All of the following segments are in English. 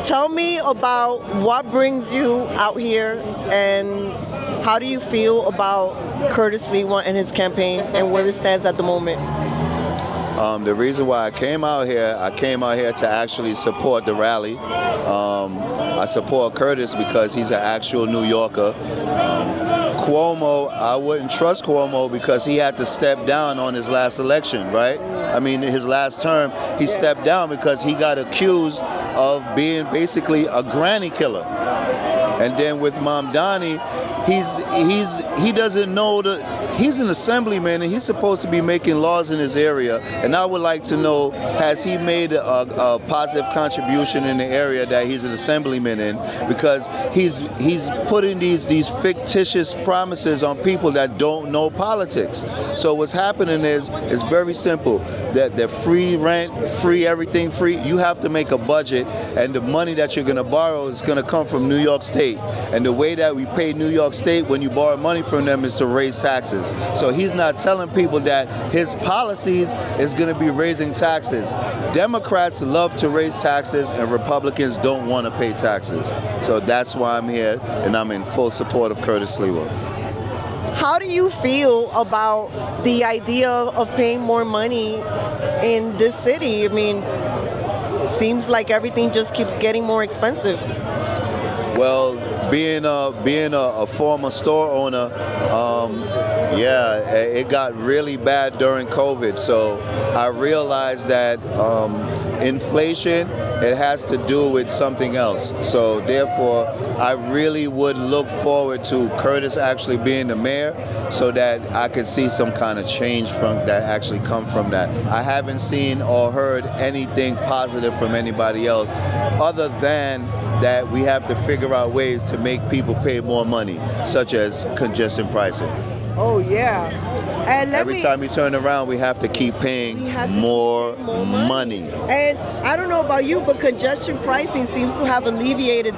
Tell me about what brings you out here and how do you feel about Curtis Sliwa and his campaign and where it stands at the moment? The reason why I came out here to actually support the rally. I support Curtis because he's an actual New Yorker. Cuomo, I wouldn't trust Cuomo because he had to step down on his last election, right? I mean, his last term, he stepped down because he got accused of being basically a granny killer. And then with Mamdani, he doesn't know he's an assemblyman and he's supposed to be making laws in his area. And I would like to know, has he made a positive contribution in the area that he's an assemblyman in? Because he's putting these fictitious promises on people that don't know politics. So what's happening is very simple. That free rent, free everything, free. You have to make a budget, and the money that you're going to borrow is going to come from New York State. And the way that we pay New York State when you borrow money from them is to raise taxes. So he's not telling people that his policies is going to be raising taxes. Democrats love to raise taxes and Republicans don't want to pay taxes. So that's why I'm here, and I'm in full support of Curtis Sliwa. How do you feel about the idea of paying more money in this city? I mean, it seems like everything just keeps getting more expensive. Well, being a former store owner, yeah, it got really bad during COVID. So I realized that inflation, it has to do with something else. So therefore, I really would look forward to Curtis actually being the mayor so that I could see some kind of change from that actually come from that. I haven't seen or heard anything positive from anybody else other than that we have to figure out ways to make people pay more money, such as congestion pricing. Oh, yeah. And every time we turn around, we have to keep paying more money. And I don't know about you, but congestion pricing seems to have alleviated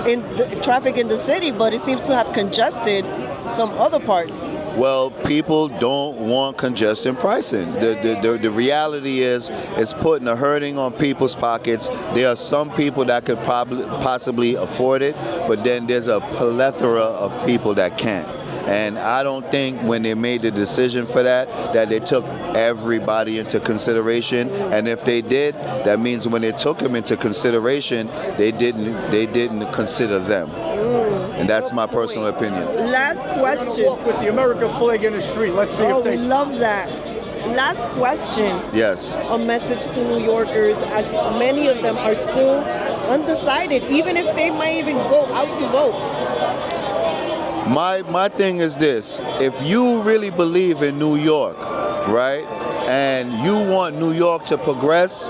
in the traffic in the city, but it seems to have congested some other parts. Well, people don't want congestion pricing. The reality is it's putting a hurting on people's pockets. There are some people that could possibly afford it, but then there's a plethora of people that can't. And I don't think when they made the decision for that they took everybody into consideration. And if they did, that means when they took them into consideration, they didn't consider them. And that's my personal opinion. Last question. Walk with the American flag in the street. Let's see if they. Oh, we love that. Last question. Yes. A message to New Yorkers, as many of them are still undecided, even if they might even go out to vote. My thing is this: if you really believe in New York, right, and you want New York to progress,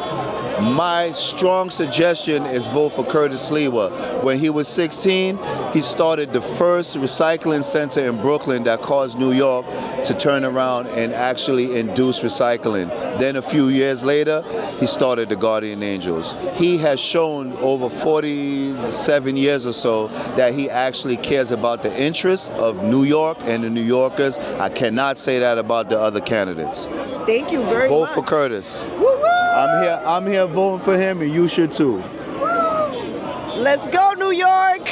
my strong suggestion is vote for Curtis Sliwa. When he was 16, he started the first recycling center in Brooklyn that caused New York to turn around and actually induce recycling. Then a few years later, he started the Guardian Angels. He has shown over 47 years or so that he actually cares about the interests of New York and the New Yorkers. I cannot say that about the other candidates. Thank you very much. Vote for Curtis. Woo-woo! I'm here voting for him, and you should too. Let's go, New York!